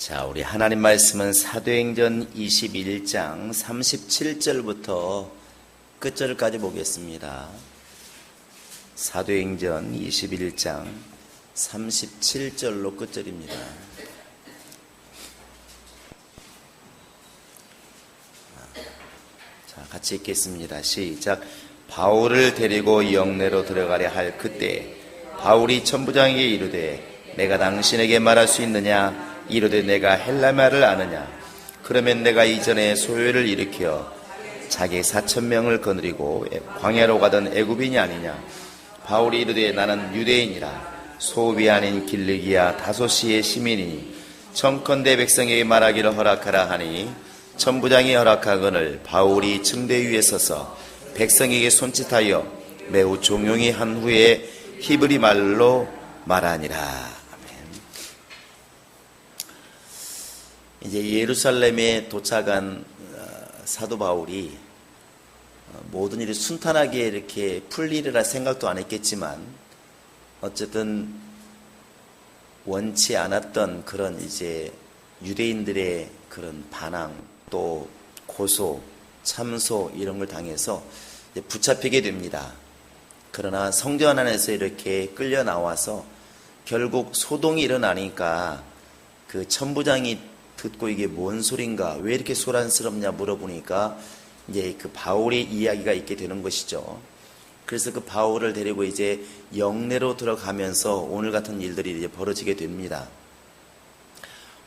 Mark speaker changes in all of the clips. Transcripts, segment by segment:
Speaker 1: 자, 우리 하나님 말씀은 사도행전 21장 37절부터 끝절까지 보겠습니다. 사도행전 21장 37절로 끝절입니다. 자, 같이 읽겠습니다. 시작. 바울을 데리고 영내로 들어가려 할 그때 바울이 천부장에게 이르되 내가 당신에게 말할 수 있느냐? 이르되 내가 헬라말을 아느냐? 그러면 내가 이전에 소요를 일으켜 자기 4,000명을 거느리고 광야로 가던 애굽인이 아니냐? 바울이 이르되 나는 유대인이라 소위 아닌 길르기야 다소시의 시민이니 청컨대 백성에게 말하기를 허락하라 하니 천부장이 허락하거늘 바울이 층대 위에 서서 백성에게 손짓하여 매우 종용히 한 후에 히브리 말로 말하니라. 이제 예루살렘에 도착한 사도 바울이 모든 일이 순탄하게 이렇게 풀리리라 생각도 안 했겠지만 어쨌든 원치 않았던 그런 이제 유대인들의 그런 반항 또 고소, 참소 이런 걸 당해서 이제 붙잡히게 됩니다. 그러나 성전 안에서 이렇게 끌려 나와서 결국 소동이 일어나니까 그 천부장이 듣고 이게 뭔 소린가, 왜 이렇게 소란스럽냐 물어보니까 이제 그 바울의 이야기가 있게 되는 것이죠. 그래서 그 바울을 데리고 이제 영내로 들어가면서 오늘 같은 일들이 이제 벌어지게 됩니다.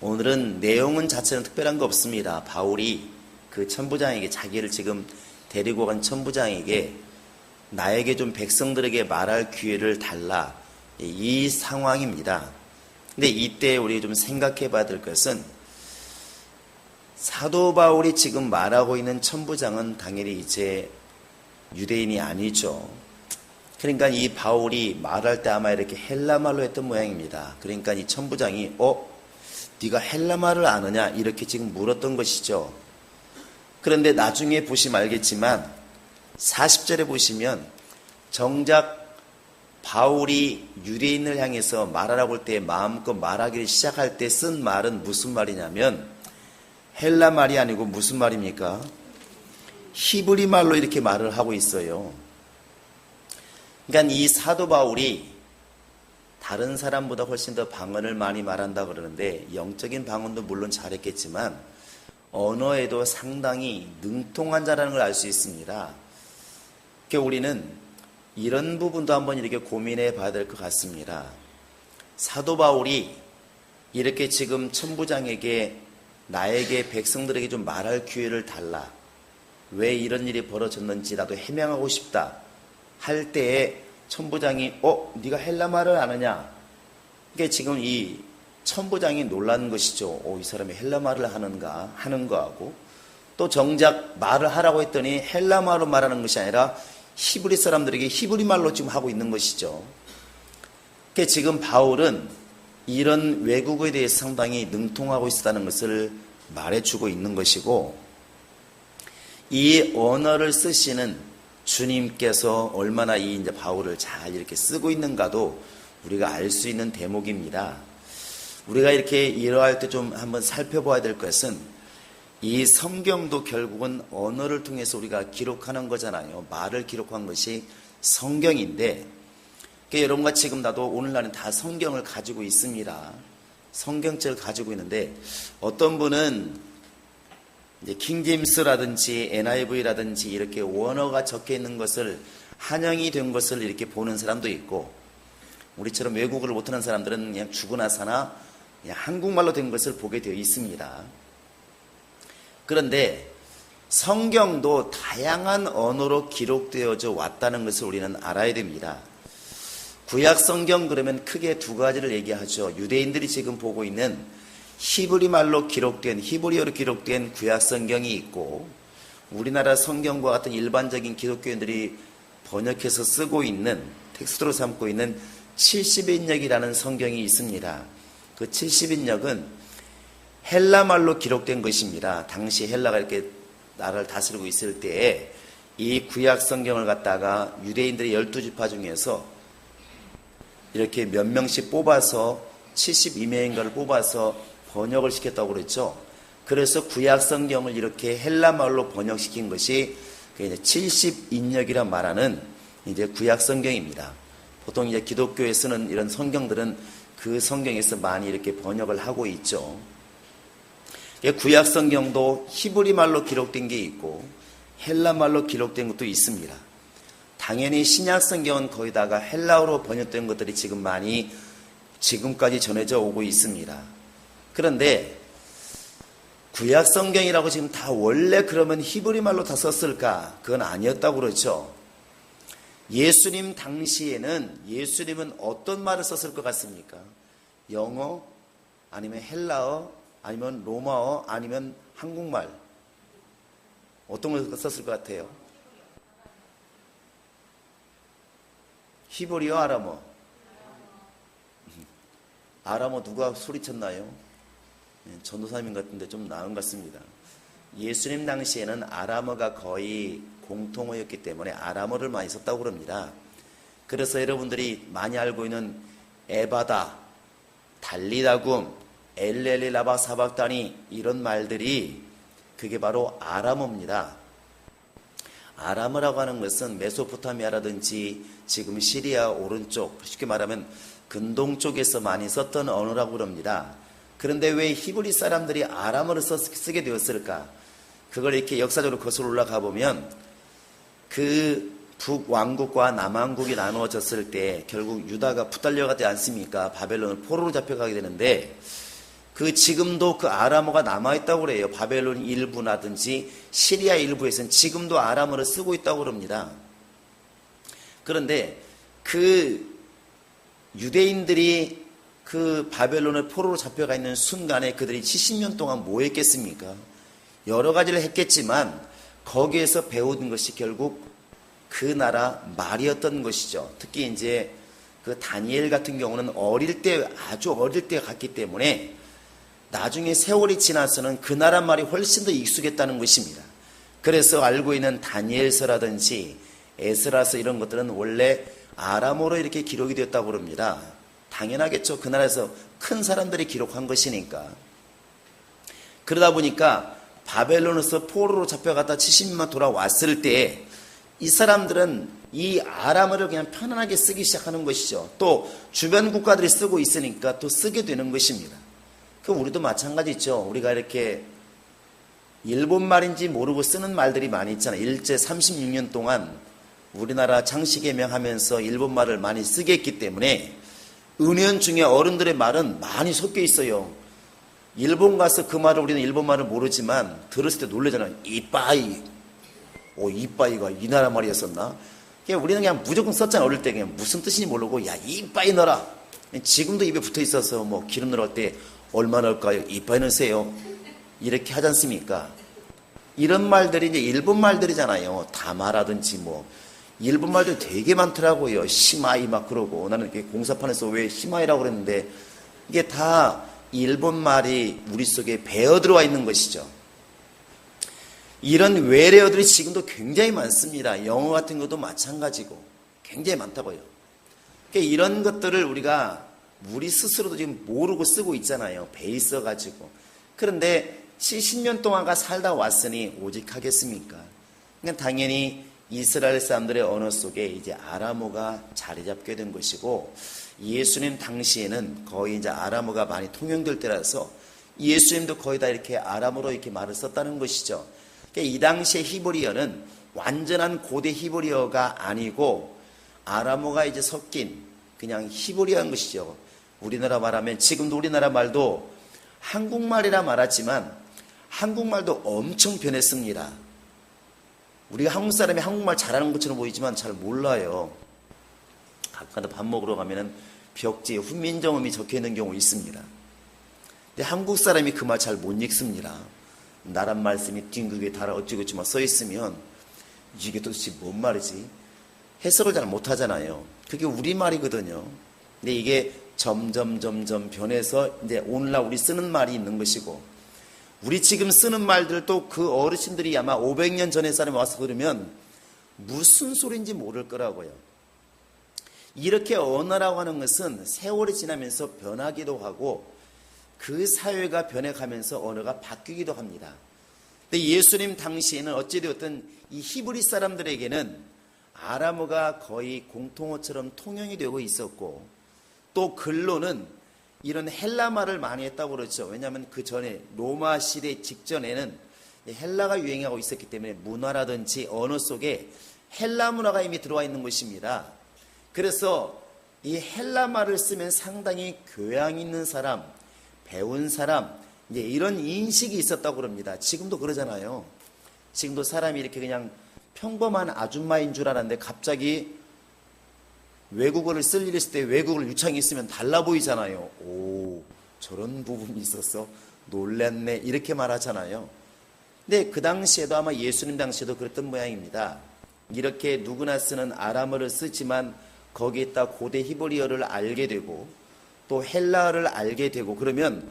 Speaker 1: 오늘은 내용은 자체는 특별한 거 없습니다. 바울이 그 천부장에게 자기를 지금 데리고 간 천부장에게 나에게 좀 백성들에게 말할 기회를 달라, 이 상황입니다. 근데 이때 우리 좀 생각해 봐야 될 것은 사도 바울이 지금 말하고 있는 천부장은 당연히 이제 유대인이 아니죠. 그러니까 이 바울이 말할 때 아마 이렇게 헬라말로 했던 모양입니다. 그러니까 이 천부장이 네가 헬라말을 아느냐 이렇게 지금 물었던 것이죠. 그런데 나중에 보시면 알겠지만 40절에 보시면 정작 바울이 유대인을 향해서 말하라고 할 때 마음껏 말하기를 시작할 때 쓴 말은 무슨 말이냐면 헬라 말이 아니고 무슨 말입니까? 히브리 말로 이렇게 말을 하고 있어요. 그러니까 이 사도 바울이 다른 사람보다 훨씬 더 방언을 많이 말한다 그러는데 영적인 방언도 물론 잘했겠지만 언어에도 상당히 능통한 자라는 걸 알 수 있습니다. 그러니까 우리는 이런 부분도 한번 이렇게 고민해 봐야 될 것 같습니다. 사도 바울이 이렇게 지금 천부장에게 나에게 백성들에게 좀 말할 기회를 달라, 왜 이런 일이 벌어졌는지 나도 해명하고 싶다 할 때에 천부장이 네가 헬라말을 아느냐? 그게 지금 이 천부장이 놀란 것이죠. 이 사람이 헬라말을 하는 거하고 또 정작 말을 하라고 했더니 헬라말로 말하는 것이 아니라 히브리 사람들에게 히브리 말로 지금 하고 있는 것이죠. 그러니까 지금 바울은 이런 외국어에 대해서 상당히 능통하고 있다는 것을 말해주고 있는 것이고, 이 언어를 쓰시는 주님께서 얼마나 이 이제 바울을 잘 이렇게 쓰고 있는가도 우리가 알 수 있는 대목입니다. 우리가 이렇게 이러할 때 좀 한번 살펴봐야 될 것은 이 성경도 결국은 언어를 통해서 우리가 기록하는 거잖아요. 말을 기록한 것이 성경인데, 여러분과 지금 나도 오늘날은 다 성경을 가지고 있습니다. 성경책을 가지고 있는데 어떤 분은 이제 킹제임스라든지 NIV라든지 이렇게 원어가 적혀 있는 것을 한영이 된 것을 이렇게 보는 사람도 있고, 우리처럼 외국어를 못하는 사람들은 그냥 죽으나 사나 그냥 한국말로 된 것을 보게 되어 있습니다. 그런데 성경도 다양한 언어로 기록되어져 왔다는 것을 우리는 알아야 됩니다. 구약 성경 그러면 크게 두 가지를 얘기하죠. 유대인들이 지금 보고 있는 히브리 말로 기록된, 히브리어로 기록된 구약 성경이 있고, 우리나라 성경과 같은 일반적인 기독교인들이 번역해서 쓰고 있는, 텍스트로 삼고 있는 70인역이라는 성경이 있습니다. 그 70인역은 헬라 말로 기록된 것입니다. 당시 헬라가 이렇게 나라를 다스리고 있을 때에 이 구약 성경을 갖다가 유대인들의 12지파 중에서 이렇게 몇 명씩 뽑아서 72명인가를 뽑아서 번역을 시켰다고 그랬죠. 그래서 구약 성경을 이렇게 헬라 말로 번역시킨 것이 이제 70인역이라 말하는 이제 구약 성경입니다. 보통 이제 기독교에 쓰는 이런 성경들은 그 성경에서 많이 이렇게 번역을 하고 있죠. 구약 성경도 히브리 말로 기록된 게 있고 헬라 말로 기록된 것도 있습니다. 당연히 신약 성경은 거기다가 헬라어로 번역된 것들이 지금 많이 지금까지 전해져 오고 있습니다. 그런데 구약 성경이라고 지금 다 원래 그러면 히브리 말로 다 썼을까? 그건 아니었다고 그러죠. 예수님 당시에는 예수님은 어떤 말을 썼을 것 같습니까? 영어, 아니면 헬라어, 아니면 로마어, 아니면 한국말. 어떤 걸 썼을 것 같아요? 히브리어, 아람어. 아람어 누가 소리쳤나요? 전도사님 같은데 좀 나은 것 같습니다. 예수님 당시에는 아람어가 거의 공통어였기 때문에 아람어를 많이 썼다고 그럽니다. 그래서 여러분들이 많이 알고 있는 에바다, 달리다굼, 엘렐리라바 사박다니 이런 말들이 그게 바로 아람어입니다. 아람어라고 하는 것은 메소포타미아라든지 지금 시리아 오른쪽, 쉽게 말하면 근동 쪽에서 많이 썼던 언어라고 그럽니다. 그런데 왜 히브리 사람들이 아람어를 쓰게 되었을까? 그걸 이렇게 역사적으로 거슬러 올라가 보면 그 북왕국과 남왕국이 나누어졌을 때 결국 유다가 붙달려가지 않습니까? 바벨론을 포로로 잡혀가게 되는데 그 지금도 그 아람어가 남아있다고 그래요. 바벨론 일부라든지 시리아 일부에서는 지금도 아람어를 쓰고 있다고 그럽니다. 그런데 그 유대인들이 그 바벨론을 포로로 잡혀가 있는 순간에 그들이 70년 동안 뭐 했겠습니까? 여러 가지를 했겠지만 거기에서 배운 것이 결국 그 나라 말이었던 것이죠. 특히 이제 그 다니엘 같은 경우는 어릴 때, 아주 어릴 때 갔기 때문에 나중에 세월이 지나서는 그 나라 말이 훨씬 더 익숙했다는 것입니다. 그래서 알고 있는 다니엘서라든지 에스라서 이런 것들은 원래 아람어로 이렇게 기록이 되었다고 그럽니다. 당연하겠죠. 그 나라에서 큰 사람들이 기록한 것이니까. 그러다 보니까 바벨론에서 포로로 잡혀갔다 70년만 돌아왔을 때 이 사람들은 이 아람어를 그냥 편안하게 쓰기 시작하는 것이죠. 또 주변 국가들이 쓰고 있으니까 또 쓰게 되는 것입니다. 그럼 우리도 마찬가지죠. 우리가 이렇게 일본 말인지 모르고 쓰는 말들이 많이 있잖아요. 일제 36년 동안 우리나라 장시개명 하면서 일본 말을 많이 쓰게 했기 때문에 은연 중에 어른들의 말은 많이 섞여 있어요. 일본 가서 그 말을 우리는 일본 말을 모르지만 들었을 때 놀라잖아요. 이빠이. 이빠이가 이 나라 말이었었나? 우리는 그냥 무조건 썼잖아. 어릴 때 그냥 무슨 뜻인지 모르고 야 이빠이 넣어라. 지금도 입에 붙어 있어서 뭐 기름 넣을 때 얼마 넣을까요? 이빠이 넣으세요. 이렇게 하지 않습니까? 이런 말들이 이제 일본 말들이잖아요. 다마라든지 뭐 일본 말들 되게 많더라고요. 시마이 막 그러고 나는 이렇게 공사판에서 왜 시마이라고 그랬는데 이게 다 일본 말이 우리 속에 배어 들어와 있는 것이죠. 이런 외래어들이 지금도 굉장히 많습니다. 영어 같은 것도 마찬가지고 굉장히 많다고요. 그러니까 이런 것들을 우리가 우리 스스로도 지금 모르고 쓰고 있잖아요. 배 있어가지고. 그런데 70년 동안가 살다 왔으니 오직 하겠습니까? 그러니까 당연히 이스라엘 사람들의 언어 속에 이제 아람어가 자리 잡게 된 것이고 예수님 당시에는 거의 이제 아람어가 많이 통용될 때라서 예수님도 거의 다 이렇게 아람어로 이렇게 말을 썼다는 것이죠. 그러니까 이 당시의 히브리어는 완전한 고대 히브리어가 아니고 아람어가 이제 섞인 그냥 히브리어인 것이죠. 우리나라 말하면 지금도 우리나라 말도 한국말이라 말하지만 한국말도 엄청 변했습니다. 우리가 한국 사람이 한국말 잘하는 것처럼 보이지만 잘 몰라요. 가끔가다 밥 먹으러 가면은 벽지에 훈민정음이 적혀 있는 경우 있습니다. 근데 한국 사람이 그 말 잘 못 읽습니다. 나란 말씀이 뒹굴게 달아 어찌고저찌 써 있으면 이게 도대체 뭔 말이지? 해석을 잘 못하잖아요. 그게 우리 말이거든요. 근데 이게 점점 변해서 이제 오늘날 우리 쓰는 말이 있는 것이고 우리 지금 쓰는 말들도 그 어르신들이 아마 500년 전에 사람이 와서 그러면 무슨 소리인지 모를 거라고요. 이렇게 언어라고 하는 것은 세월이 지나면서 변하기도 하고 그 사회가 변해가면서 언어가 바뀌기도 합니다. 근데 예수님 당시에는 어찌되었든 이 히브리 사람들에게는 아람어가 거의 공통어처럼 통용이 되고 있었고, 또 글로는 이런 헬라말을 많이 했다고 그러죠. 왜냐하면 그 전에 로마 시대 직전에는 헬라가 유행하고 있었기 때문에 문화라든지 언어 속에 헬라 문화가 이미 들어와 있는 것입니다. 그래서 이 헬라말을 쓰면 상당히 교양 있는 사람, 배운 사람, 이제 이런 인식이 있었다고 그럽니다. 지금도 그러잖아요. 지금도 사람이 이렇게 그냥 평범한 아줌마인 줄 알았는데 갑자기 외국어를 쓸 일이 있을 때 외국어를 유창히 쓰면 달라 보이잖아요. 오, 저런 부분이 있었어? 놀랐네. 이렇게 말하잖아요. 근데 그 당시에도 아마 예수님 당시에도 그랬던 모양입니다. 이렇게 누구나 쓰는 아람어를 쓰지만 거기에다 고대 히브리어를 알게 되고 또 헬라어를 알게 되고 그러면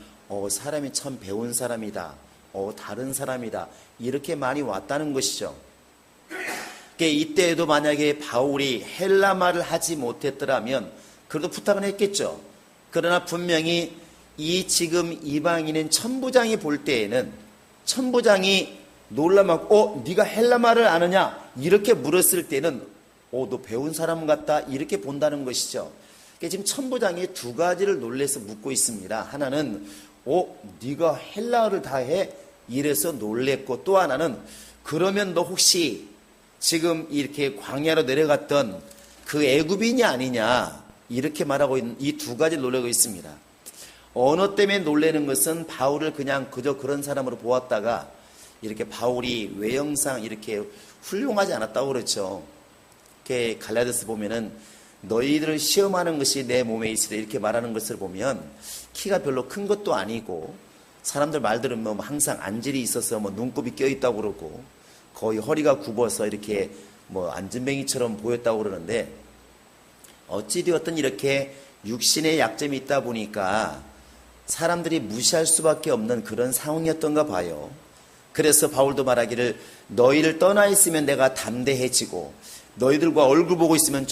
Speaker 1: 사람이 참 배운 사람이다. 다른 사람이다. 이렇게 많이 왔다는 것이죠. 이때에도 만약에 바울이 헬라말을 하지 못했더라면 그래도 부탁은 했겠죠. 그러나 분명히 이 지금 이방인인 천부장이 볼 때에는 천부장이 놀라면 네가 헬라말을 아느냐 이렇게 물었을 때는 너 배운 사람 같다 이렇게 본다는 것이죠. 지금 천부장이 두 가지를 놀래서 묻고 있습니다. 하나는 네가 헬라어를 다 해? 이래서 놀랬고, 또 하나는 그러면 너 혹시 지금 이렇게 광야로 내려갔던 그 애굽인이 아니냐 이렇게 말하고 있는 이 두 가지를 놀라고 있습니다. 언어 때문에 놀라는 것은 바울을 그냥 그저 그런 사람으로 보았다가 이렇게 바울이 외형상 이렇게 훌륭하지 않았다고 그렇죠. 이렇게 갈라디아서 보면은 너희들을 시험하는 것이 내 몸에 있으라 이렇게 말하는 것을 보면 키가 별로 큰 것도 아니고 사람들 말 들으면 항상 안질이 있어서 눈곱이 껴있다고 그러고 거의 허리가 굽어서 이렇게 안진뱅이처럼 보였다고 그러는데 어찌되었든 이렇게 육신의 약점이 있다 보니까 사람들이 무시할 수밖에 없는 그런 상황이었던가 봐요. 그래서 바울도 말하기를 너희를 떠나 있으면 내가 담대해지고 너희들과 얼굴 보고 있으면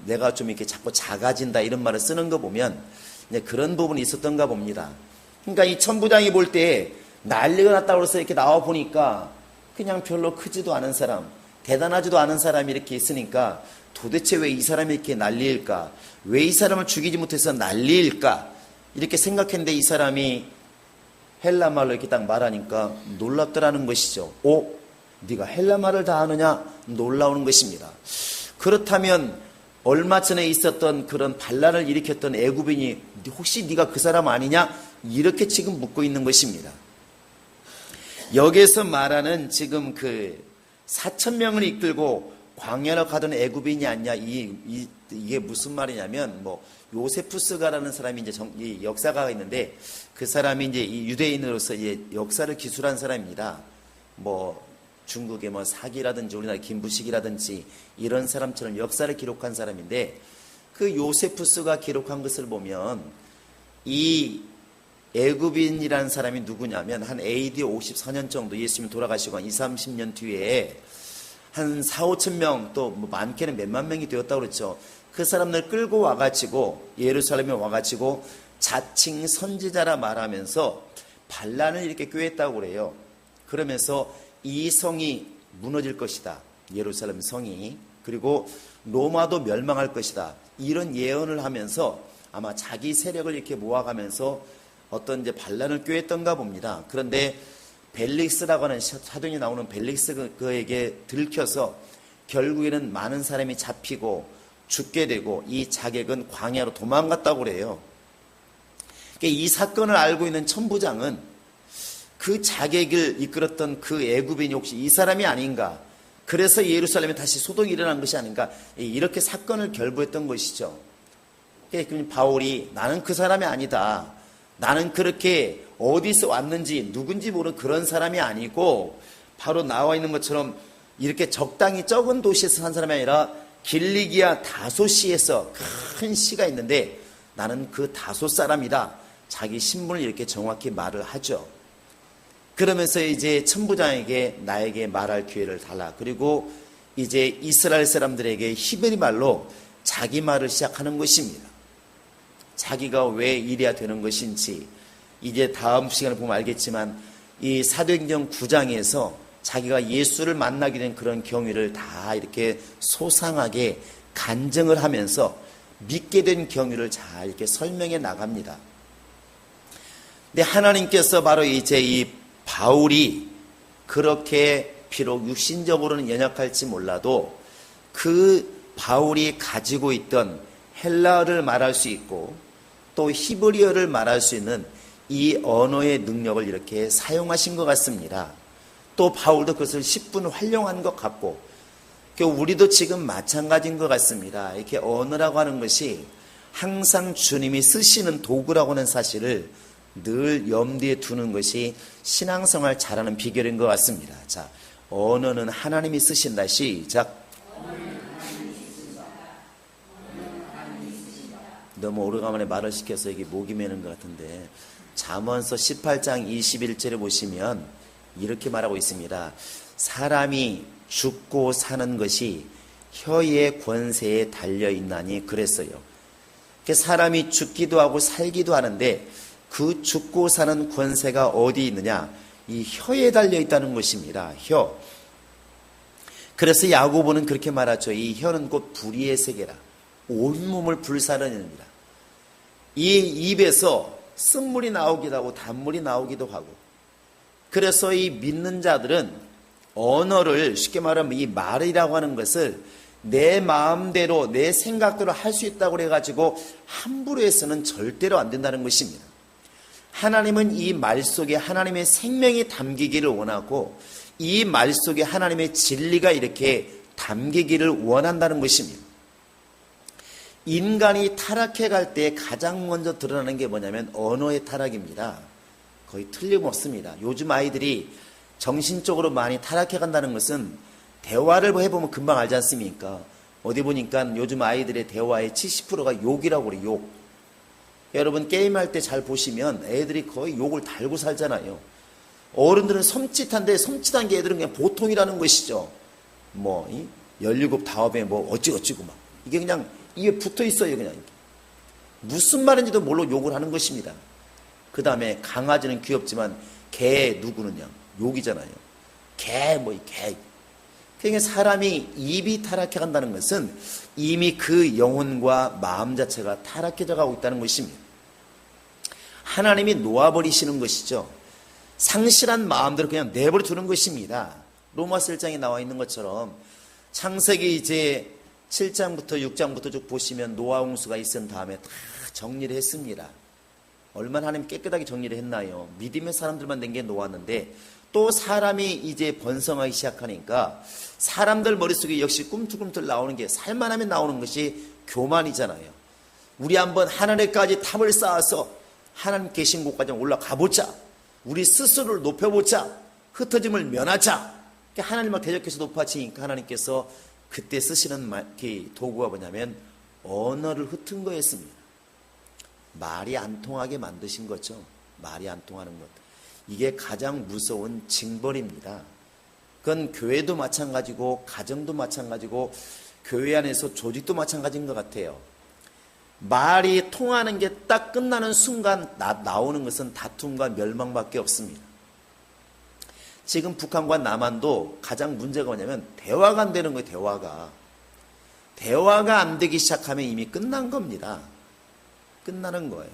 Speaker 1: 내가 이렇게 자꾸 작아진다 이런 말을 쓰는 거 보면 이제 그런 부분이 있었던가 봅니다. 그러니까 이 천부장이 볼 때 난리가 났다고 해서 이렇게 나와 보니까 그냥 별로 크지도 않은 사람, 대단하지도 않은 사람이 이렇게 있으니까 도대체 왜 이 사람이 이렇게 난리일까? 왜 이 사람을 죽이지 못해서 난리일까? 이렇게 생각했는데 이 사람이 헬라말로 이렇게 딱 말하니까 놀랍더라는 것이죠. 네가 헬라말을 다 아느냐? 놀라우는 것입니다. 그렇다면 얼마 전에 있었던 그런 반란을 일으켰던 애굽인이 혹시 네가 그 사람 아니냐? 이렇게 지금 묻고 있는 것입니다. 여기에서 말하는 지금 그 4,000명을 이끌고 광야로 가던 애굽인이 아니냐 이게 무슨 말이냐면 요세푸스가라는 사람이 이제 이 역사가가 있는데 그 사람이 이제 이 유대인으로서 이제 역사를 기술한 사람입니다. 중국의 사기라든지 우리나라 김부식이라든지 이런 사람처럼 역사를 기록한 사람인데 그 요세푸스가 기록한 것을 보면 이 애굽인이라는 사람이 누구냐면 한 AD 54년 정도 예수님이 돌아가시고 한 20, 30년 뒤에 한 4, 5천 명 또 많게는 몇만 명이 되었다고 그랬죠. 그 사람들 끌고 와가지고 예루살렘에 와가지고 자칭 선지자라 말하면서 반란을 이렇게 꾀했다고 그래요. 그러면서 이 성이 무너질 것이다. 예루살렘 성이. 그리고 로마도 멸망할 것이다. 이런 예언을 하면서 아마 자기 세력을 이렇게 모아가면서 어떤 이제 반란을 꾀했던가 봅니다. 그런데 벨릭스라고 하는 사도행전에 나오는 벨릭스에게 들켜서 결국에는 많은 사람이 잡히고 죽게 되고 이 자객은 광야로 도망갔다고 그래요. 이 사건을 알고 있는 천부장은 그 자객을 이끌었던 그 애굽인이 혹시 이 사람이 아닌가? 그래서 예루살렘에 다시 소동이 일어난 것이 아닌가? 이렇게 사건을 결부했던 것이죠. 바울이 나는 그 사람이 아니다. 나는 그렇게 어디서 왔는지 누군지 모르는 그런 사람이 아니고 바로 나와 있는 것처럼 이렇게 적당히 적은 도시에서 산 사람이 아니라 길리기아 다소시에서 큰 시가 있는데 나는 그 다소 사람이다. 자기 신분을 이렇게 정확히 말을 하죠. 그러면서 이제 천부장에게 나에게 말할 기회를 달라. 그리고 이제 이스라엘 사람들에게 히브리 말로 자기 말을 시작하는 것입니다. 자기가 왜 이래야 되는 것인지, 이제 다음 시간에 보면 알겠지만 이 사도행전 9장에서 자기가 예수를 만나게 된 그런 경위를 다 이렇게 소상하게 간증을 하면서 믿게 된 경위를 잘 이렇게 설명해 나갑니다. 근데 하나님께서 바로 이제 이 바울이 그렇게 비록 육신적으로는 연약할지 몰라도 그 바울이 가지고 있던 헬라어를 말할 수 있고 또 히브리어를 말할 수 있는 이 언어의 능력을 이렇게 사용하신 것 같습니다. 또 바울도 그것을 10분 활용한 것 같고 우리도 지금 마찬가지인 것 같습니다. 이렇게 언어라고 하는 것이 항상 주님이 쓰시는 도구라고 하는 사실을 늘 염두에 두는 것이 신앙생활 잘하는 비결인 것 같습니다. 자, 언어는 하나님이 쓰신다. 시작. 너무 오래간만에 말을 시켜서 이게 목이 메는 것 같은데 잠언서 18장 21절에 보시면 이렇게 말하고 있습니다. 사람이 죽고 사는 것이 혀의 권세에 달려있나니 그랬어요. 사람이 죽기도 하고 살기도 하는데 그 죽고 사는 권세가 어디 있느냐? 이 혀에 달려있다는 것입니다. 혀. 그래서 야고보는 그렇게 말하죠. 이 혀는 곧 불의의 세계라. 온몸을 불사르느니라. 이 입에서 쓴물이 나오기도 하고 단물이 나오기도 하고 그래서 이 믿는 자들은 언어를 쉽게 말하면 이 말이라고 하는 것을 내 마음대로 내 생각대로 할 수 있다고 해가지고 함부로 해서는 절대로 안 된다는 것입니다. 하나님은 이 말 속에 하나님의 생명이 담기기를 원하고 이 말 속에 하나님의 진리가 이렇게 담기기를 원한다는 것입니다. 인간이 타락해 갈 때 가장 먼저 드러나는 게 뭐냐면 언어의 타락입니다. 거의 틀림없습니다. 요즘 아이들이 정신적으로 많이 타락해 간다는 것은 대화를 해보면 금방 알지 않습니까? 어디 보니까 요즘 아이들의 대화의 70%가 욕이라고 그래요. 욕. 여러분 게임할 때 잘 보시면 애들이 거의 욕을 달고 살잖아요. 어른들은 섬찟한데 섬찟한 게 애들은 그냥 보통이라는 것이죠. 17 다음에 어찌어찌고 막 이게 그냥 입에 붙어 있어요. 그냥 무슨 말인지도 모르고 욕을 하는 것입니다. 그 다음에 강아지는 귀엽지만 개 누구느냐 욕이잖아요. 개 개. 그러니까 사람이 입이 타락해 간다는 것은 이미 그 영혼과 마음 자체가 타락해져 가고 있다는 것입니다. 하나님이 놓아버리시는 것이죠. 상실한 마음대로 그냥 내버려 두는 것입니다. 로마서 1장에 나와 있는 것처럼 창세기 이제 7장부터 6장부터 쭉 보시면 노아 홍수가 있은 다음에 다 정리를 했습니다. 얼마나 하나님 깨끗하게 정리를 했나요? 믿음의 사람들만 된 게 노았는데 또 사람이 이제 번성하기 시작하니까 사람들 머릿속에 역시 꿈틀꿈틀 나오는 게 살만하면 나오는 것이 교만이잖아요. 우리 한번 하늘에까지 탑을 쌓아서 하나님 계신 곳까지 올라가 보자. 우리 스스로를 높여보자. 흩어짐을 면하자. 하나님을 대적해서 높아지니까 하나님께서 그때 쓰시는 도구가 뭐냐면 언어를 흩은 거였습니다. 말이 안 통하게 만드신 거죠. 말이 안 통하는 것. 이게 가장 무서운 징벌입니다. 그건 교회도 마찬가지고 가정도 마찬가지고 교회 안에서 조직도 마찬가지인 것 같아요. 말이 통하는 게 딱 끝나는 순간 나오는 것은 다툼과 멸망밖에 없습니다. 지금 북한과 남한도 가장 문제가 뭐냐면 대화가 안 되는 거예요. 대화가 안 되기 시작하면 이미 끝난 겁니다. 끝나는 거예요.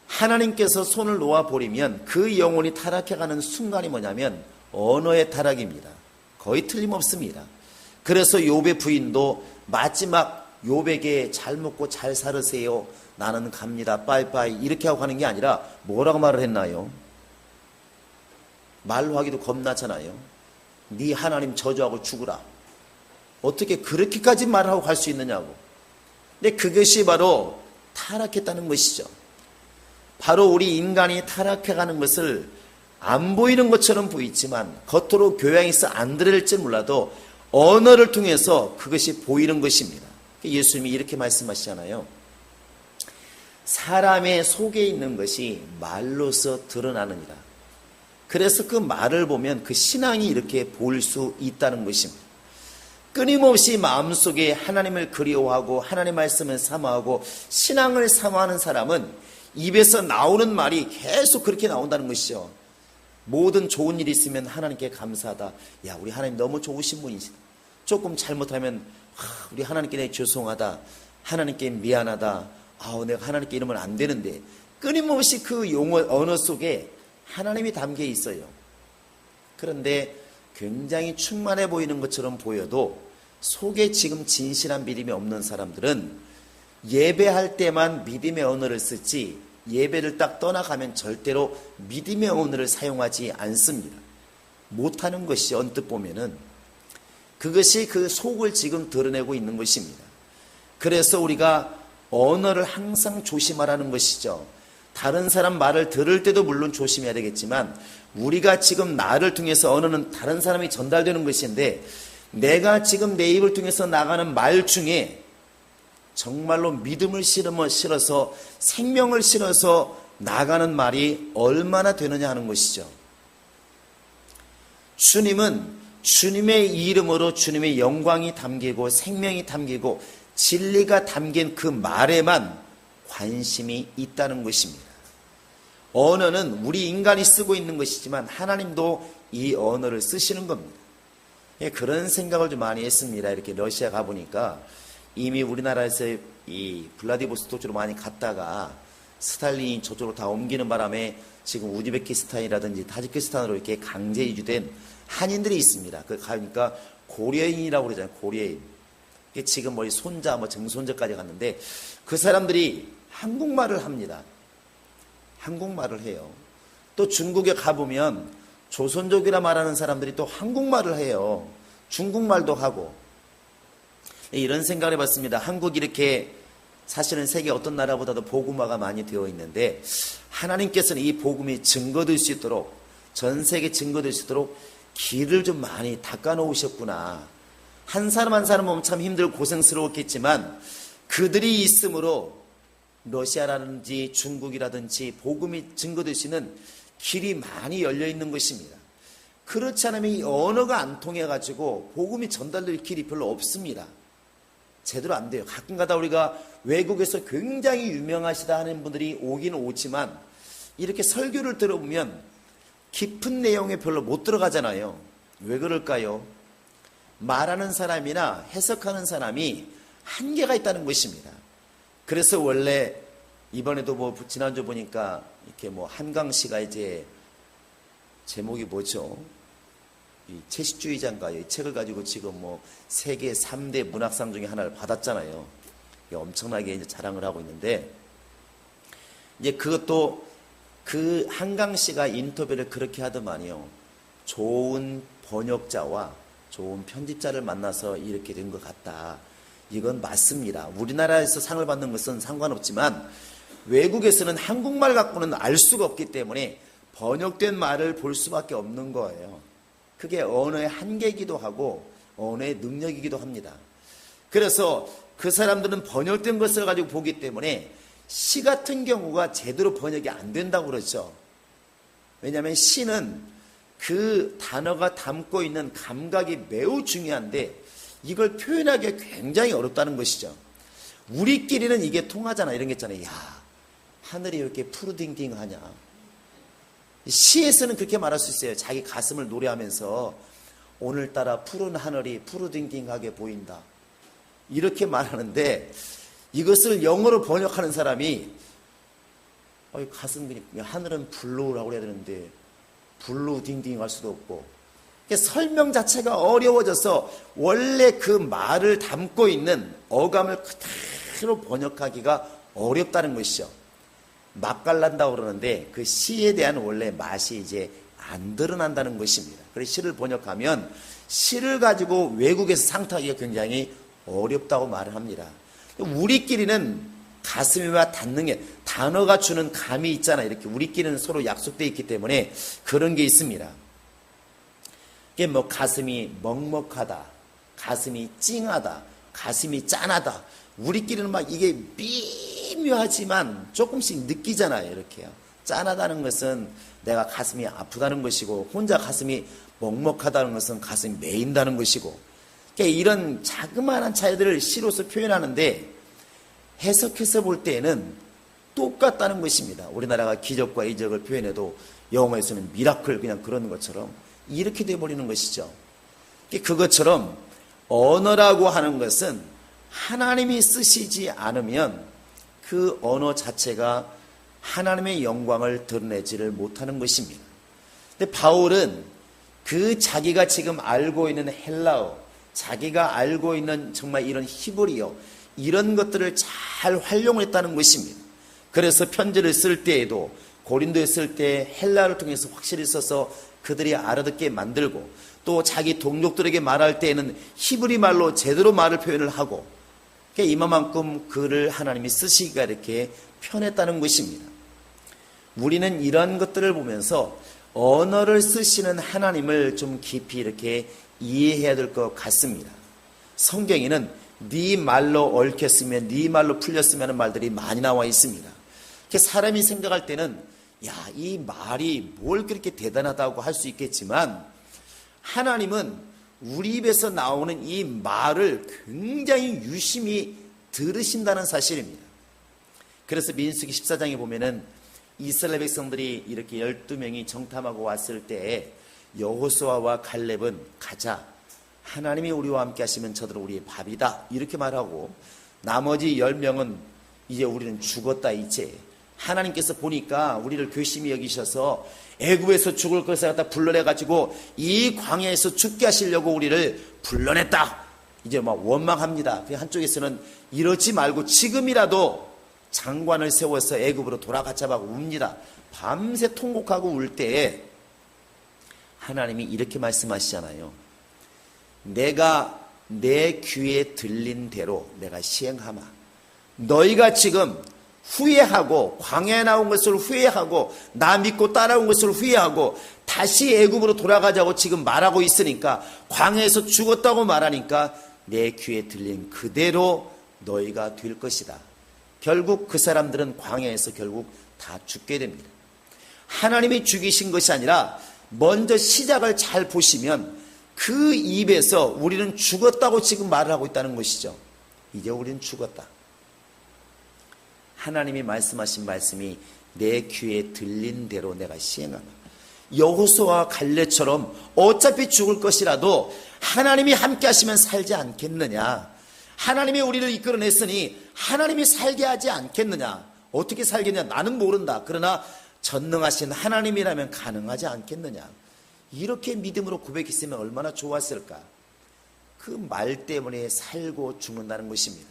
Speaker 1: 하나님께서 손을 놓아버리면 그 영혼이 타락해가는 순간이 뭐냐면 언어의 타락입니다. 거의 틀림없습니다. 그래서 욥의 부인도 마지막 욥에게 잘 먹고 잘 살으세요. 나는 갑니다. 빠이빠이 이렇게 하고 가는 게 아니라 뭐라고 말을 했나요? 말로 하기도 겁나잖아요. 네 하나님 저주하고 죽으라. 어떻게 그렇게까지 말하고 갈 수 있느냐고. 근데 그것이 바로 타락했다는 것이죠. 바로 우리 인간이 타락해가는 것을 안 보이는 것처럼 보이지만 겉으로 교양에서 안 들을지 몰라도 언어를 통해서 그것이 보이는 것입니다. 예수님이 이렇게 말씀하시잖아요. 사람의 속에 있는 것이 말로서 드러나느니라. 그래서 그 말을 보면 그 신앙이 이렇게 보일 수 있다는 것입니다. 끊임없이 마음속에 하나님을 그리워하고 하나님의 말씀을 사모하고 신앙을 사모하는 사람은 입에서 나오는 말이 계속 그렇게 나온다는 것이죠. 모든 좋은 일이 있으면 하나님께 감사하다. 야, 우리 하나님 너무 좋으신 분이시다. 조금 잘못하면 우리 하나님께 내가 죄송하다. 하나님께 미안하다. 내가 하나님께 이러면 안 되는데. 끊임없이 그 용어 언어 속에 하나님이 담겨 있어요. 그런데 굉장히 충만해 보이는 것처럼 보여도 속에 지금 진실한 믿음이 없는 사람들은 예배할 때만 믿음의 언어를 쓰지 예배를 딱 떠나가면 절대로 믿음의 언어를 사용하지 않습니다. 못하는 것이 언뜻 보면은 그것이 그 속을 지금 드러내고 있는 것입니다. 그래서 우리가 언어를 항상 조심하라는 것이죠. 다른 사람 말을 들을 때도 물론 조심해야 되겠지만 우리가 지금 나를 통해서 언어는 다른 사람이 전달되는 것인데 내가 지금 내 입을 통해서 나가는 말 중에 정말로 믿음을 실어서 생명을 실어서 나가는 말이 얼마나 되느냐 하는 것이죠. 주님은 주님의 이름으로 주님의 영광이 담기고 생명이 담기고 진리가 담긴 그 말에만 관심이 있다는 것입니다. 언어는 우리 인간이 쓰고 있는 것이지만 하나님도 이 언어를 쓰시는 겁니다. 그런 생각을 좀 많이 했습니다. 이렇게 러시아 가보니까 이미 우리나라에서 이 블라디보스토크로 많이 갔다가 스탈린이 저쪽으로 다 옮기는 바람에 지금 우즈베키스탄이라든지 타지키스탄으로 이렇게 강제 이주된 한인들이 있습니다. 그 가니까 고려인이라고 그러잖아요. 고려인. 지금 뭐 손자, 정손자까지 갔는데 그 사람들이 한국말을 합니다. 한국말을 해요. 또 중국에 가보면 조선족이라 말하는 사람들이 또 한국말을 해요. 중국말도 하고. 이런 생각을 해봤습니다. 한국이 이렇게 사실은 세계 어떤 나라보다도 복음화가 많이 되어 있는데 하나님께서는 이 복음이 증거될 수 있도록 전 세계 증거될 수 있도록 길을 좀 많이 닦아 놓으셨구나. 한 사람 한 사람 보면 참 힘들고 고생스러웠겠지만 그들이 있으므로 러시아라든지 중국이라든지 복음이 증거될 수 있는 길이 많이 열려 있는 것입니다. 그렇지 않으면 이 언어가 안 통해가지고 복음이 전달될 길이 별로 없습니다. 제대로 안 돼요. 가끔가다 우리가 외국에서 굉장히 유명하시다 하는 분들이 오기는 오지만 이렇게 설교를 들어보면 깊은 내용에 별로 못 들어가잖아요. 왜 그럴까요? 말하는 사람이나 해석하는 사람이 한계가 있다는 것입니다. 그래서 원래 이번에도 지난주 보니까 이렇게 한강 씨가 이제 제목이 뭐죠? 이 채식주의자인가요? 이 책을 가지고 지금 세계 3대 문학상 중에 하나를 받았잖아요. 엄청나게 이제 자랑을 하고 있는데 이제 그것도 그 한강 씨가 인터뷰를 그렇게 하더만요. 좋은 번역자와 좋은 편집자를 만나서 이렇게 된 것 같다. 이건 맞습니다. 우리나라에서 상을 받는 것은 상관없지만 외국에서는 한국말 갖고는 알 수가 없기 때문에 번역된 말을 볼 수밖에 없는 거예요. 그게 언어의 한계이기도 하고 언어의 능력이기도 합니다. 그래서 그 사람들은 번역된 것을 가지고 보기 때문에 시 같은 경우가 제대로 번역이 안 된다고 그러죠. 왜냐하면 시는 그 단어가 담고 있는 감각이 매우 중요한데 이걸 표현하기가 굉장히 어렵다는 것이죠. 우리끼리는 이게 통하잖아. 이런 게 있잖아요. 야, 하늘이 이렇게 푸르딩딩하냐. 시에서는 그렇게 말할 수 있어요. 자기 가슴을 노래하면서 오늘따라 푸른 하늘이 푸르딩딩하게 보인다. 이렇게 말하는데 이것을 영어로 번역하는 사람이 가슴이 하늘은 블루라고 해야 되는데 블루 딩딩 할 수도 없고 설명 자체가 어려워져서 원래 그 말을 담고 있는 어감을 그대로 번역하기가 어렵다는 것이죠. 맛깔난다고 그러는데 그 시에 대한 원래 맛이 이제 안 드러난다는 것입니다. 그래서 시를 번역하면 시를 가지고 외국에서 상타하기가 굉장히 어렵다고 말을 합니다. 우리끼리는 가슴이와 닿는 게 단어가 주는 감이 있잖아요. 이렇게 우리끼리는 서로 약속되어 있기 때문에 그런 게 있습니다. 이게 가슴이 먹먹하다, 가슴이 찡하다, 가슴이 짠하다. 우리끼리는 이게 미묘하지만 조금씩 느끼잖아요. 이렇게요. 짠하다는 것은 내가 가슴이 아프다는 것이고 혼자 가슴이 먹먹하다는 것은 가슴이 메인다는 것이고 그러니까 이런 자그마한 차이들을 시로서 표현하는데 해석해서 볼 때에는 똑같다는 것입니다. 우리나라가 기적과 이적을 표현해도 영어에서는 미라클 그냥 그런 것처럼 이렇게 돼버리는 것이죠. 그것처럼 언어라고 하는 것은 하나님이 쓰시지 않으면 그 언어 자체가 하나님의 영광을 드러내지를 못하는 것입니다. 근데 바울은 그 자기가 지금 알고 있는 헬라어, 자기가 알고 있는 정말 이런 히브리어, 이런 것들을 잘 활용을 했다는 것입니다. 그래서 편지를 쓸 때에도 고린도에 쓸 때 헬라어를 통해서 확실히 써서 그들이 알아듣게 만들고, 또 자기 동족들에게 말할 때에는 히브리 말로 제대로 말을 표현을 하고, 이만큼 글을 하나님이 쓰시기가 이렇게 편했다는 것입니다. 우리는 이런 것들을 보면서 언어를 쓰시는 하나님을 좀 깊이 이렇게 이해해야 될 것 같습니다. 성경에는 네 말로 얽혔으면, 네 말로 풀렸으면 하는 말들이 많이 나와 있습니다. 사람이 생각할 때는 야, 이 말이 뭘 그렇게 대단하다고 할 수 있겠지만, 하나님은 우리 입에서 나오는 이 말을 굉장히 유심히 들으신다는 사실입니다. 그래서 민수기 14장에 보면은 이스라엘 백성들이 이렇게 12명이 정탐하고 왔을 때 여호수아와 갈렙은 가자, 하나님이 우리와 함께 하시면 저들은 우리의 밥이다, 이렇게 말하고, 나머지 10명은 이제 우리는 죽었다, 이제 하나님께서 보니까 우리를 교심히 여기셔서 애굽에서 죽을 것을 갖다 불러내가지고 이 광야에서 죽게 하시려고 우리를 불러냈다, 이제 막 원망합니다. 한쪽에서는 이러지 말고 지금이라도 장관을 세워서 애굽으로 돌아가자고 웁니다. 밤새 통곡하고 울 때에 하나님이 이렇게 말씀하시잖아요. 내가 내 귀에 들린 대로 내가 시행하마. 너희가 지금 후회하고 광야에 나온 것을 후회하고 나 믿고 따라온 것을 후회하고 다시 애굽으로 돌아가자고 지금 말하고 있으니까, 광야에서 죽었다고 말하니까 내 귀에 들린 그대로 너희가 될 것이다. 결국 그 사람들은 광야에서 결국 다 죽게 됩니다. 하나님이 죽이신 것이 아니라 먼저 시작을 잘 보시면 그 입에서 우리는 죽었다고 지금 말을 하고 있다는 것이죠. 이제 우리는 죽었다. 하나님이 말씀하신 말씀이 내 귀에 들린 대로 내가 시행하마. 여호수아와 갈렙처럼 어차피 죽을 것이라도 하나님이 함께 하시면 살지 않겠느냐. 하나님이 우리를 이끌어냈으니 하나님이 살게 하지 않겠느냐. 어떻게 살겠냐 나는 모른다. 그러나 전능하신 하나님이라면 가능하지 않겠느냐. 이렇게 믿음으로 고백했으면 얼마나 좋았을까. 그 말 때문에 살고 죽는다는 것입니다.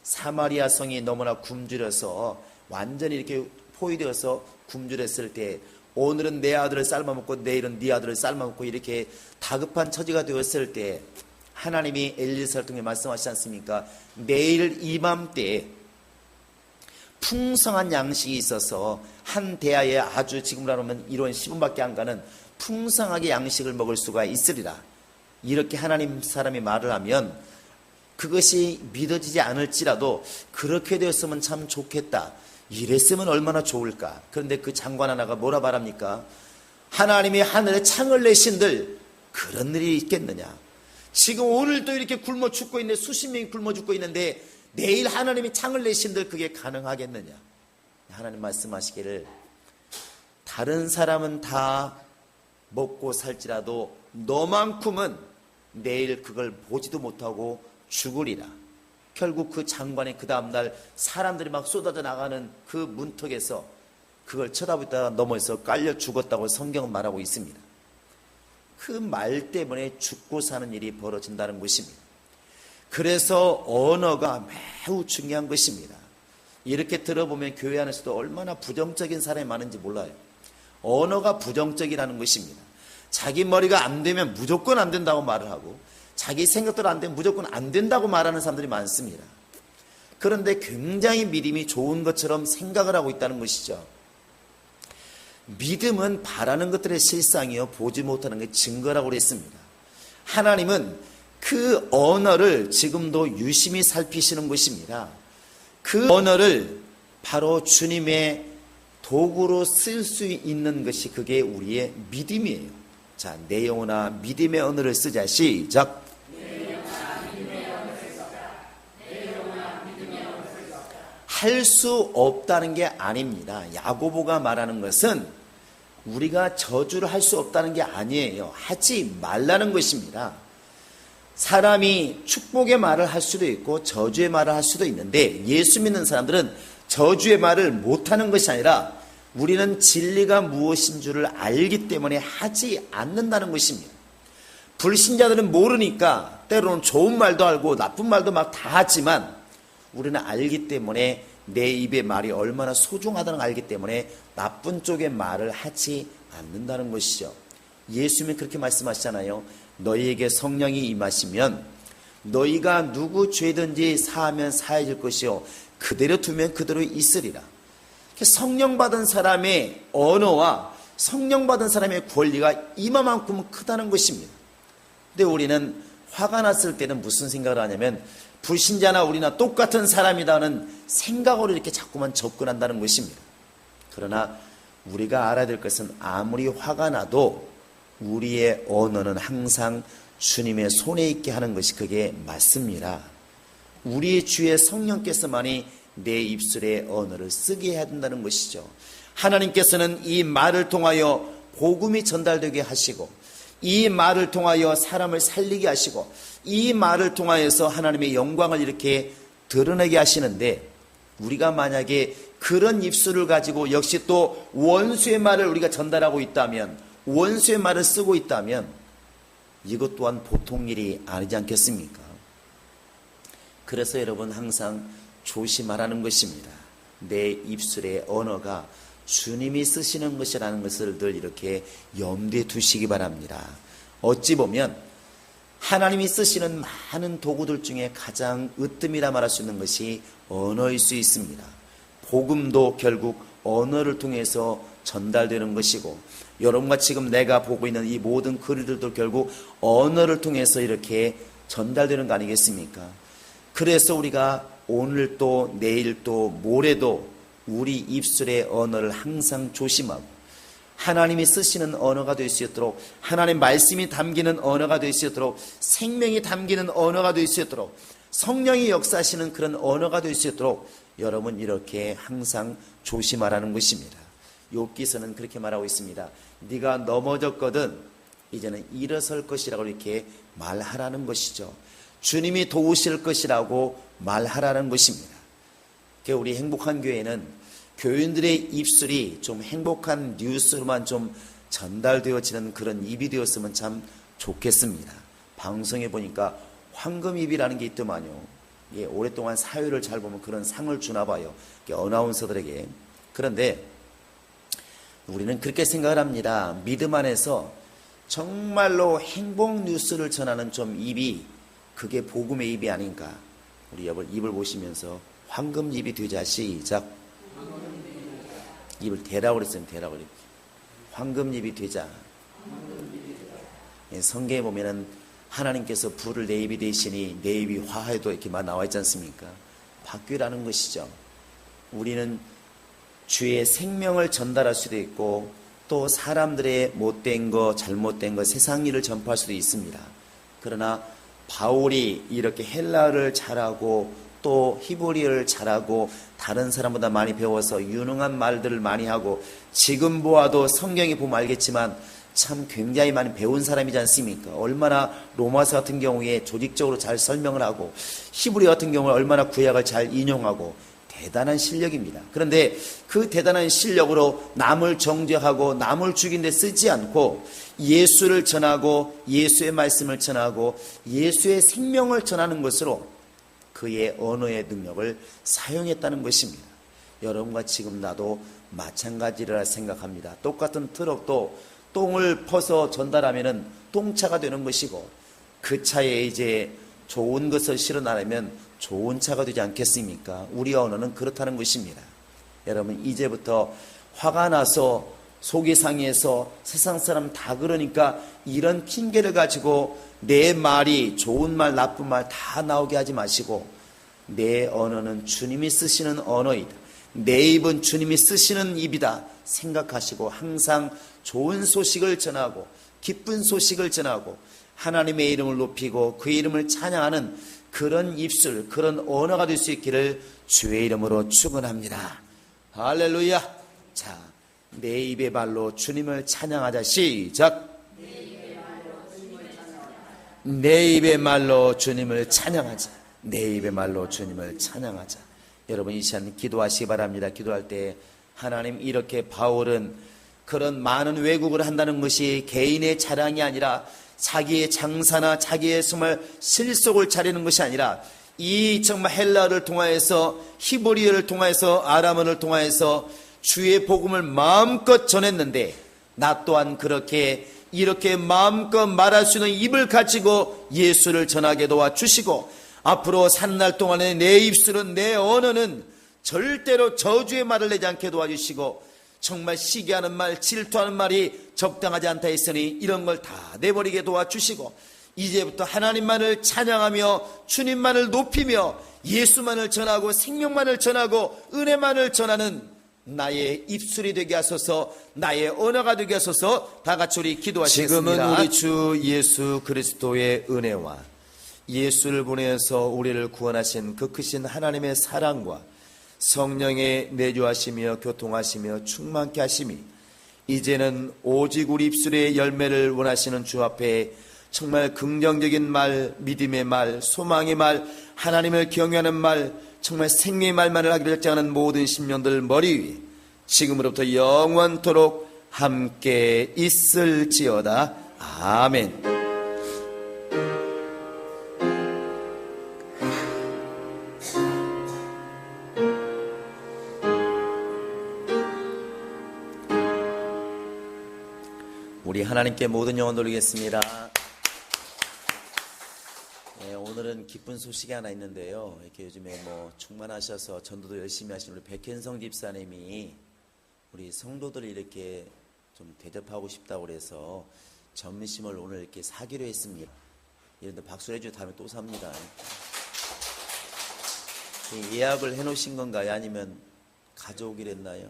Speaker 1: 사마리아 성이 너무나 굶주려서 완전히 이렇게 포위되어서 굶주렸을 때, 오늘은 내 아들을 삶아먹고 내일은 네 아들을 삶아먹고 이렇게 다급한 처지가 되었을 때 하나님이 엘리사를 통해 말씀하시지 않습니까? 내일 이맘때에 풍성한 양식이 있어서 한 대야에 아주 지금으로 하면 1원 10원밖에 안 가는 풍성하게 양식을 먹을 수가 있으리라. 이렇게 하나님 사람이 말을 하면 그것이 믿어지지 않을지라도 그렇게 되었으면 참 좋겠다, 이랬으면 얼마나 좋을까. 그런데 그 장관 하나가 뭐라 말합니까? 하나님이 하늘에 창을 내신들 그런 일이 있겠느냐. 지금 오늘도 이렇게 굶어 죽고 있는데, 수십 명이 굶어 죽고 있는데 내일 하나님이 창을 내신들 그게 가능하겠느냐. 하나님 말씀하시기를 다른 사람은 다 먹고 살지라도 너만큼은 내일 그걸 보지도 못하고 죽으리라. 결국 그 장관이 그 다음날 사람들이 막 쏟아져 나가는 그 문턱에서 그걸 쳐다보다가 넘어서 깔려 죽었다고 성경은 말하고 있습니다. 그 말 때문에 죽고 사는 일이 벌어진다는 것입니다. 그래서 언어가 매우 중요한 것입니다. 이렇게 들어보면 교회 안에서도 얼마나 부정적인 사람이 많은지 몰라요. 언어가 부정적이라는 것입니다. 자기 머리가 안 되면 무조건 안 된다고 말을 하고, 자기 생각대로 안 되면 무조건 안 된다고 말하는 사람들이 많습니다. 그런데 굉장히 믿음이 좋은 것처럼 생각을 하고 있다는 것이죠. 믿음은 바라는 것들의 실상이요 보지 못하는 게 증거라고 그랬습니다. 하나님은 그 언어를 지금도 유심히 살피시는 것입니다. 그 언어를 바로 주님의 도구로 쓸 수 있는 것이 그게 우리의 믿음이에요. 자, 내 영혼아 믿음의 언어를 쓰자. 시작. 할 수 없다는 게 아닙니다. 야고보가 말하는 것은 우리가 저주를 할 수 없다는 게 아니에요. 하지 말라는 것입니다. 사람이 축복의 말을 할 수도 있고 저주의 말을 할 수도 있는데, 예수 믿는 사람들은 저주의 말을 못하는 것이 아니라 우리는 진리가 무엇인 줄을 알기 때문에 하지 않는다는 것입니다. 불신자들은 모르니까 때로는 좋은 말도 알고 나쁜 말도 막 다 하지만, 우리는 알기 때문에 내 입의 말이 얼마나 소중하다는 걸 알기 때문에 나쁜 쪽의 말을 하지 않는다는 것이죠. 예수님이 그렇게 말씀하시잖아요. 너희에게 성령이 임하시면 너희가 누구 죄든지 사하면 사해질 것이요 그대로 두면 그대로 있으리라. 성령 받은 사람의 언어와 성령 받은 사람의 권리가 이만큼 크다는 것입니다. 근데 우리는 화가 났을 때는 무슨 생각을 하냐면 불신자나 우리나 똑같은 사람이라는 생각으로 이렇게 자꾸만 접근한다는 것입니다. 그러나 우리가 알아야 될 것은 아무리 화가 나도 우리의 언어는 항상 주님의 손에 있게 하는 것이 그게 맞습니다. 우리의 주의 성령께서만이 내 입술의 언어를 쓰게 해야 된다는 것이죠. 하나님께서는 이 말을 통하여 복음이 전달되게 하시고, 이 말을 통하여 사람을 살리게 하시고, 이 말을 통하여서 하나님의 영광을 이렇게 드러내게 하시는데, 우리가 만약에 그런 입술을 가지고 역시 또 원수의 말을 우리가 전달하고 있다면, 원수의 말을 쓰고 있다면 이것 또한 보통 일이 아니지 않겠습니까? 그래서 여러분 항상 조심하라는 것입니다. 내 입술의 언어가 주님이 쓰시는 것이라는 것을 늘 이렇게 염두에 두시기 바랍니다. 어찌 보면 하나님이 쓰시는 많은 도구들 중에 가장 으뜸이라 말할 수 있는 것이 언어일 수 있습니다. 복음도 결국 언어를 통해서 전달되는 것이고, 여러분과 지금 내가 보고 있는 이 모든 글들도 결국 언어를 통해서 이렇게 전달되는 거 아니겠습니까? 그래서 우리가 오늘 또 내일 또 모레도 우리 입술의 언어를 항상 조심하고, 하나님이 쓰시는 언어가 될 수 있도록, 하나님의 말씀이 담기는 언어가 될 수 있도록, 생명이 담기는 언어가 될 수 있도록, 성령이 역사하시는 그런 언어가 될 수 있도록 여러분 이렇게 항상 조심하라는 것입니다. 욥기서는 그렇게 말하고 있습니다. 네가 넘어졌거든 이제는 일어설 것이라고 이렇게 말하라는 것이죠. 주님이 도우실 것이라고 말하라는 것입니다. 우리 행복한 교회는 교인들의 입술이 좀 행복한 뉴스로만 좀 전달되어지는 그런 입이 되었으면 참 좋겠습니다. 방송에 보니까 황금입이라는 게 있더만요. 오랫동안 사회를 잘 보면 그런 상을 주나 봐요. 어나운서들에게. 그런데 우리는 그렇게 생각을 합니다. 믿음 안에서 정말로 행복 뉴스를 전하는 좀 입이, 그게 복음의 입이 아닌가. 우리 입을 보시면서 황금입이 되자. 시작. 입을 대라고 그랬어요. 대라고 그랬어요. 황금입이 되자. 성경에 보면은 하나님께서 불을 내 입이 되시니 내 입이 화해도 이렇게 나와 있지 않습니까? 바뀌라는 것이죠. 우리는 주의 생명을 전달할 수도 있고, 또 사람들의 못된 거, 잘못된 거, 세상 일을 전파할 수도 있습니다. 그러나 바울이 이렇게 헬라어를 잘하고 또 히브리어를 잘하고 다른 사람보다 많이 배워서 유능한 말들을 많이 하고, 지금 보아도 성경에 보면 알겠지만 참 굉장히 많이 배운 사람이지 않습니까? 얼마나 로마서 같은 경우에 조직적으로 잘 설명을 하고, 히브리어 같은 경우는 얼마나 구약을 잘 인용하고, 대단한 실력입니다. 그런데 그 대단한 실력으로 남을 정죄하고 남을 죽인 데 쓰지 않고 예수를 전하고 예수의 말씀을 전하고 예수의 생명을 전하는 것으로 그의 언어의 능력을 사용했다는 것입니다. 여러분과 지금 나도 마찬가지라 생각합니다. 똑같은 트럭도 똥을 퍼서 전달하면 똥차가 되는 것이고, 그 차에 이제 좋은 것을 실어나려면 좋은 차가 되지 않겠습니까? 우리 언어는 그렇다는 것입니다. 여러분, 이제부터 화가 나서 속이 상해서 세상 사람 다 그러니까 이런 핑계를 가지고 내 말이 좋은 말 나쁜 말 다 나오게 하지 마시고, 내 언어는 주님이 쓰시는 언어이다, 내 입은 주님이 쓰시는 입이다 생각하시고 항상 좋은 소식을 전하고 기쁜 소식을 전하고 하나님의 이름을 높이고 그의 이름을 찬양하는 그런 입술, 그런 언어가 될 수 있기를 주의 이름으로 축원합니다. 할렐루야. 자, 내 입의 말로 주님을 찬양하자. 시작. 내 입의 말로 주님을 찬양하자. 내 입의 말로 주님을 찬양하자. 여러분 이 시간 기도하시기 바랍니다. 기도할 때 하나님, 이렇게 바울은 그런 많은 왜곡을 한다는 것이 개인의 자랑이 아니라 자기의 장사나 자기의 정말 실속을 차리는 것이 아니라 이 정말 헬라어를 통하여서, 히브리어를 통하여서, 아람어를 통하여서 주의 복음을 마음껏 전했는데, 나 또한 그렇게 이렇게 마음껏 말할 수 있는 입을 가지고 예수를 전하게 도와주시고, 앞으로 사는 날 동안에 내 입술은, 내 언어는 절대로 저주의 말을 내지 않게 도와주시고, 정말 시기하는 말, 질투하는 말이 적당하지 않다 했으니 이런 걸 다 내버리게 도와주시고, 이제부터 하나님만을 찬양하며 주님만을 높이며 예수만을 전하고 생명만을 전하고 은혜만을 전하는 나의 입술이 되게 하소서, 나의 언어가 되게 하소서. 다 같이 우리 기도하시겠습니다. 지금은 우리 주 예수 그리스도의 은혜와 예수를 보내서 우리를 구원하신 그 크신 하나님의 사랑과 성령의 내주하시며 교통하시며 충만케 하심이 이제는 오직 우리 입술의 열매를 원하시는 주 앞에 정말 긍정적인 말, 믿음의 말, 소망의 말, 하나님을 경외하는 말, 정말 생명의 말만을 하기로 결정하는 모든 심령들 머리 위에 지금으로부터 영원토록 함께 있을지어다. 아멘. 우리 하나님께 모든 영혼 돌리겠습니다. 네, 오늘은 기쁜 소식이 하나 있는데요. 이렇게 요즘에 충만하셔서 전도도 열심히 하시는 우리 백현성 집사님이 우리 성도들을 이렇게 좀 대접하고 싶다고 그래서 점심을 오늘 이렇게 사기로 했습니다. 이런데 박수를 해주고 다음에 또 삽니다. 예약을 해놓으신 건가요? 아니면 가져오기로 했나요?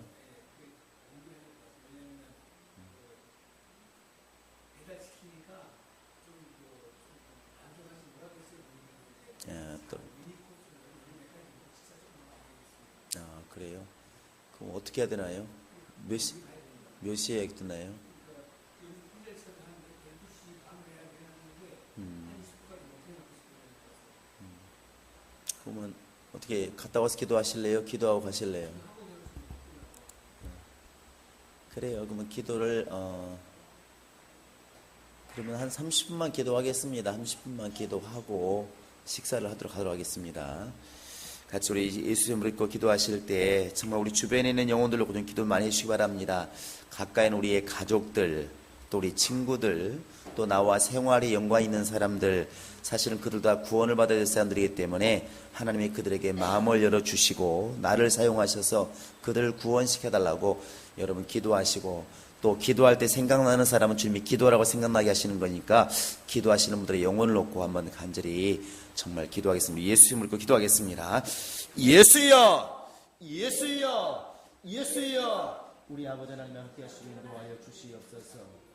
Speaker 1: 그래요? 그럼 어떻게 해야 되나요? 몇 시에 예약 되나요? 그러면 어떻게 갔다 와서 기도하실래요? 기도하고 가실래요? 그래요. 그러면 기도를 그러면 한 30분만 기도하겠습니다. 30분만 기도하고 식사를 하도록 하겠습니다. 같이 우리 예수 이름으로 믿고 기도하실 때 정말 우리 주변에 있는 영혼들로 좀 기도 많이 해주시기 바랍니다. 가까이 있는 우리의 가족들, 또 우리 친구들, 또 나와 생활에 연관 있는 사람들, 사실은 그들 다 구원을 받아야 될 사람들이기 때문에 하나님이 그들에게 마음을 열어주시고 나를 사용하셔서 그들을 구원시켜달라고 여러분 기도하시고, 또 기도할 때 생각나는 사람은 주님이 기도하라고 생각나게 하시는 거니까 기도하시는 분들의 영혼을 놓고 한번 간절히 정말 기도하겠습니다. 예수 이름으로 믿고 기도하겠습니다. 예수여, 예수여, 예수여. 우리 아버지 하나님 함께 하시기 인도하여 주시옵소서.